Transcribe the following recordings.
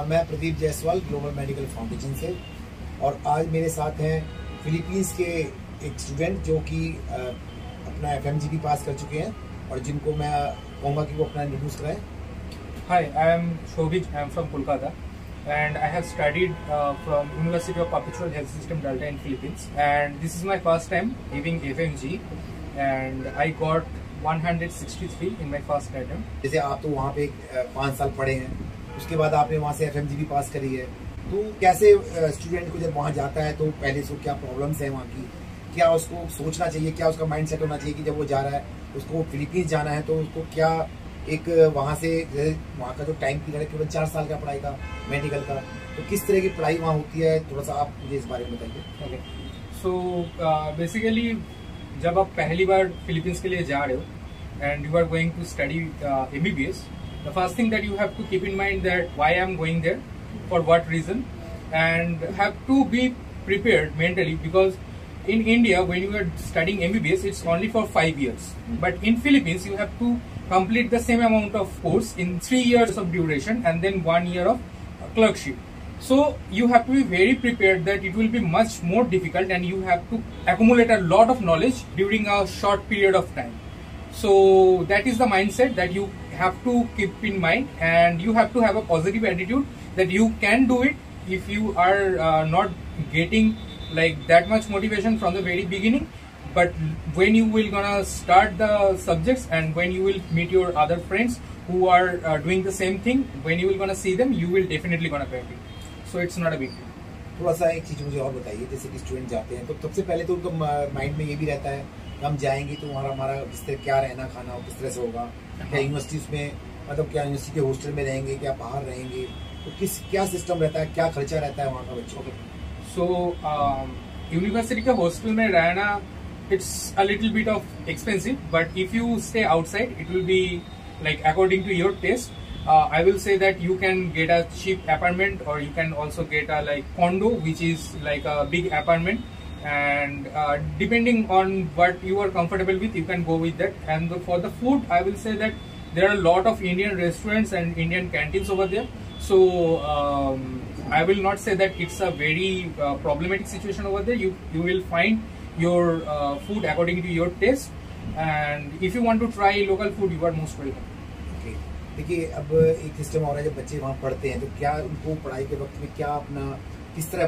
मैं Pradeep Jaiswal global medical foundation से, और आज मेरे साथ हैं फिलीपींस के एक स्टूडेंट जो कि अपना FMGP पास कर चुके हैं और जिनको मैं कहूँगा कि वो अपना इंट्रोड्यूस कराएं। Hi, I am Shobhit. I am from Kolkata, and I have studied from University of Perpetual Health System Delta in Philippines. And this is my first time giving FMG, and I got 163 in my first attempt. जैसे आप तो वहाँ पे 5 साल पढ़े हैं, उसके बाद आपने वहाँ से FMGP पास करी है, तो कैसे स्टूडेंट को जब वहाँ जाता है तो पहले से क्या प्रॉब्लम्स है वहाँ की, क्या उसको सोचना चाहिए, क्या उसका माइंड सेट होना चाहिए कि जब वो जा रहा है उसको फिलीपींस जाना है तो उसको क्या एक वहाँ से वहाँ का जो टाइम पीरियड है केवल 4 साल का पढ़ाई का मेडिकल का, तो किस तरह की पढ़ाई वहाँ होती है, थोड़ा सा आप मुझे इस बारे में बताइए। ओके, सो बेसिकली जब आप पहली बार फिलीपींस के लिए जा रहे हो and you are going to study MBBS, the first thing that you have to keep in mind that why I am going there, for what reason, and have to be prepared mentally, because in India when you are studying MBBS it's only for 5 years, but in Philippines you have to complete the same amount of course in 3 years of duration and then 1 year of clerkship. So you have to be very prepared that it will be much more difficult and you have to accumulate a lot of knowledge during a short period of time. So that is the mindset that you have to keep in mind, and you have to have a positive attitude that you can do it if you are not getting like that much motivation from the very beginning. But when you will gonna start the subjects and when you will meet your other friends who are doing the same thing, when you will gonna see them, you will definitely gonna crack it. So it's not a big deal. थोड़ा सा एक चीज़ मुझे और बताइए, जैसे कि student जाते हैं तो सबसे पहले तो उनका माइंड में ये भी रहता है कि हम जाएंगे तो हमारा किस तरह क्या रहना खाना हो, किस तरह से होगा, क्या यूनिवर्सिटीज़ में मतलब क्या यूनिवर्सिटी के हॉस्टल में रहेंगे, क्या बाहर रहेंगे, तो क्या सिस्टम रहता है, क्या खर्चा रहता है वहाँ का बच्चों का। So यूनिवर्सिटी के हॉस्टल में रहना it's a little bit of expensive, but if you stay outside it will be like according to your taste. I will say that you can get a cheap apartment, or you can also get a like condo which is like a big apartment, and depending on what you are comfortable with you can go with that. And for the food I will say that there are a lot of Indian restaurants and Indian canteens over there, so I will not say that it's a very problematic situation over there. You will find your food according to your taste, and if you want to try local food you are most welcome. Okay. देखिए अब एक system और है, जब बच्चे वहाँ पढ़ते हैं तो क्या उनको पढ़ाई के वक्त में क्या अपना किस तरह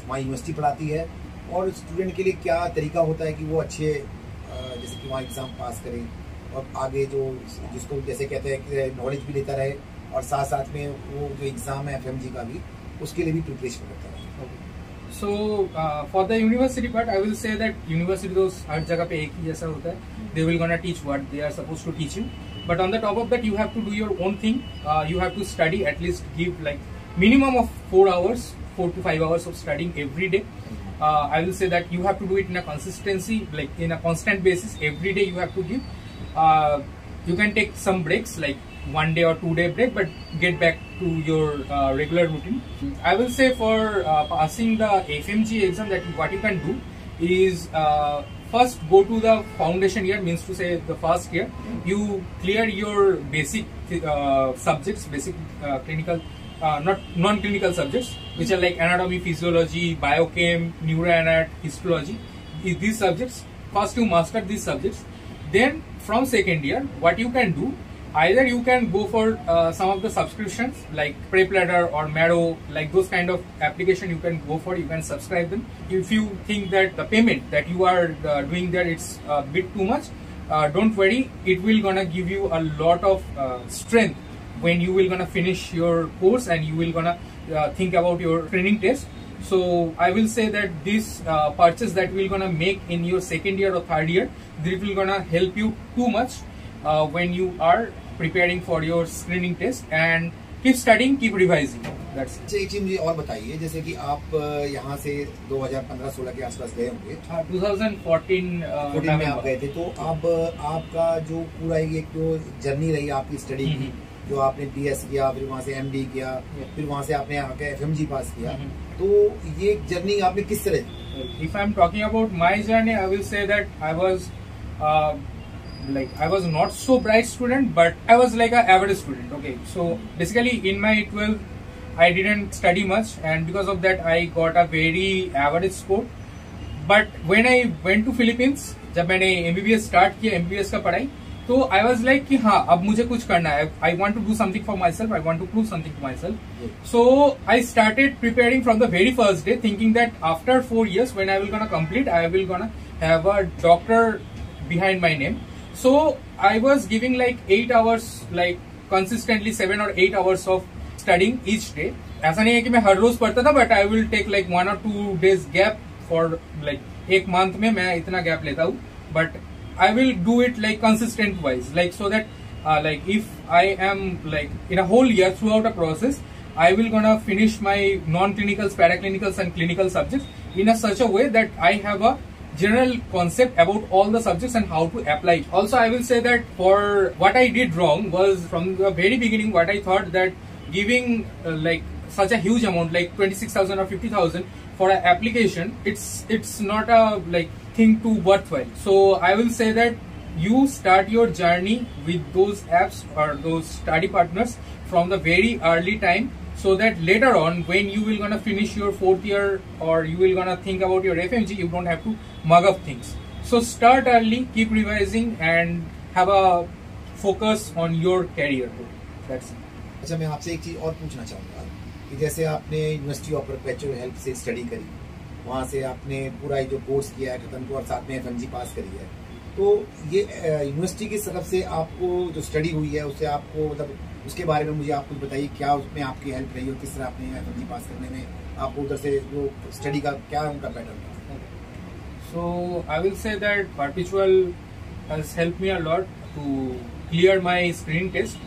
वहाँ यूनिवर्सिटी पढ़ाती है, और स्टूडेंट के लिए क्या तरीका होता है कि वो अच्छे जैसे कि वहाँ एग्ज़ाम पास करें और आगे जो जिसको जैसे कहते हैं कि नॉलेज भी लेता रहे और साथ साथ में वो जो एग्ज़ाम है FMG का भी उसके लिए भी प्रिपरेशन करता रहे। So for the university part I will say that university तो हर जगह पे एक ही जैसा होता है, they will gonna teach what they are supposed to teach you, but on the top of that you have to do your own thing. You have to study, at least give like minimum of 4 to 5 hours of studying every day. I will say that you have to do it in a consistency, like in a constant basis. Every day you have to give. You can take some breaks like 1 day or 2 day break, but get back to your regular routine. I will say for passing the FMG exam that what you can do is first go to the foundation year, means to say the first year you clear your basic subjects, basic clinical not non-clinical subjects which are like anatomy, physiology, biochem, neuroanat, histology. These subjects first you master these subjects, then from second year what you can do, either you can go for some of the subscriptions like PrepLadder or Marrow, like those kind of application you can go for, you can subscribe them. If you think that the payment that you are doing there it's a bit too much, don't worry, it will gonna give you a lot of strength when you will gonna finish your course and you will gonna think about your training test. So I will say that this purchase that we will gonna make in your second year or third year, this will gonna help you too much when you are preparing for your screening test, and keep studying, keep revising. That's it. एक चीज मुझे और बताइए, जैसे कि आप यहाँ से 2015-16 के आसपास गए होंगे। 2014 में आप गए थे, तो अब आपका जो पूरा एक जो जर्नी रही आपकी स्टडी की, जो आपने BS किया, फिर वहाँ से MD किया, फिर वहाँ से आपने आके FMG पास किया, तो ये जर्नी आपने किस तरह? If I am talking about my journey, I will say that I was not so bright student, but I was like an average student. Okay, so basically in my I didn't study much, and because of that I got a very average score. But when I went to Philippines, जब मैंने MBBS start किया, MBBS का पढ़ाई, तो I was like कि हाँ अब मुझे कुछ करना है. I want to do something for myself. I want to prove something to myself. So I started preparing from the very first day, thinking that after 4 years, when I will gonna complete, I will gonna have a doctor behind my name. So I was giving like 8 hours, like consistently 7 or 8 hours of studying each day. ऐसा नहीं है कि मैं हर रोज पढ़ता था, but I will take like 1 or 2 days gap for like एक month में मैं इतना गैप लेता हूँ. But I will do it like consistent wise, like so that like if I am like in a whole year throughout a process, I will gonna finish my non-clinicals, paraclinicals and clinical subjects in a such a way that I have a general concept about all the subjects and how to apply it. Also, I will say that for what I did wrong was from the very beginning what I thought that giving like such a huge amount like 26,000 or 50,000 for an application, it's not a like thing too worthwhile. So I will say that you start your journey with those apps or those study partners from the very early time, so that later on when you will gonna finish your 4th year or you will gonna think about your FMG, you don't have to mug up things. So start early, keep revising and have a focus on your career. That's it. अच्छा, मैं आपसे एक चीज और पूछना चाहूंगा कि जैसे आपने यूनिवर्सिटी ऑफ परपेचुअल हेल्थ से स्टडी करी, वहाँ से आपने पूरा जो कोर्स किया है खत्म को और साथ में FMG पास करी है, तो ये यूनिवर्सिटी की तरफ से आपको जो स्टडी हुई है उससे आपको मतलब उसके बारे में मुझे आप कुछ बताइए, क्या उसमें आपकी हेल्प रही और किस तरह आपने FMG पास करने में आपको उधर से जो स्टडी का क्या उनका पैटर्न था? So I will say that Perpetual has helped me a lot to clear my screening test.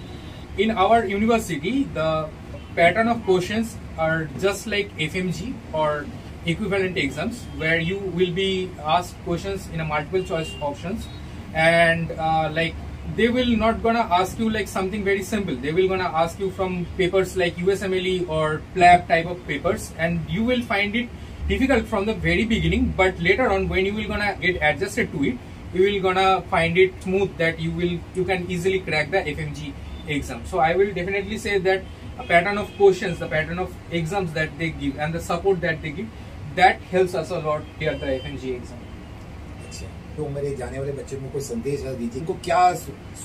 In our university, the pattern of questions are just like FMG or equivalent exams, where you will be asked questions in a multiple choice options, and like they will not gonna ask you like something very simple. They will gonna ask you from papers like USMLE or PLAB type of papers, and you will find it difficult from the very beginning, but later on when you will gonna get adjusted to it, you will gonna find it smooth that you can easily crack the FMG exam. So I will definitely say that a pattern of questions, the pattern of exams that they give and the support that they give, that helps us a lot here at the FMG exam. अच्छा, तो मेरे जाने वाले बच्चों को कोई संदेश दीजिए, इनको क्या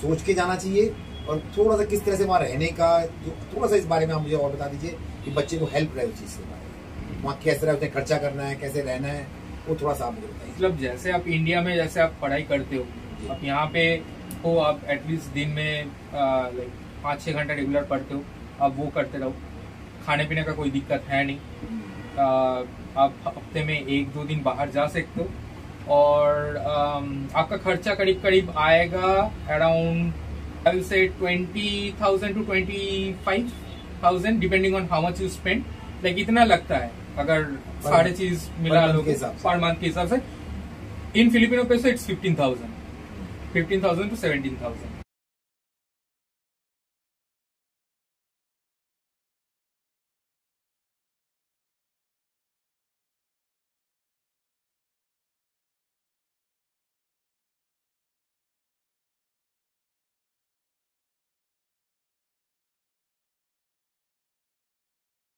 सोच के जाना चाहिए और थोड़ा सा किस तरह से वहाँ रहने का, जो थोड़ा सा इस बारे में आप मुझे और बता दीजिए कि बच्चे को हेल्प रहे उस चीज के बारे में, वहाँ किस तरह उसने खर्चा करना है, कैसे रहना है, वो थोड़ा सा आप मुझे बताइए. मतलब जैसे आप इंडिया में जैसे आप पढ़ाई करते हो, आप यहाँ पे हो, आप एटलीस्ट दिन में लाइक 5-6 घंटा रेगुलर पढ़ते हो, आप वो करते रहो. खाने पीने का कोई दिक्कत है नहीं. आप हफ्ते में 1-2 दिन बाहर जा सकते हो, और आपका खर्चा करीब करीब आएगा around I will say 20,000 to 25,000 depending on how much you spend. Like इतना लगता है अगर सारे चीज मिला लो पर मंथ के हिसाब से. इन फिलिपिनो पैसे इट्स 15,000 to 17,000.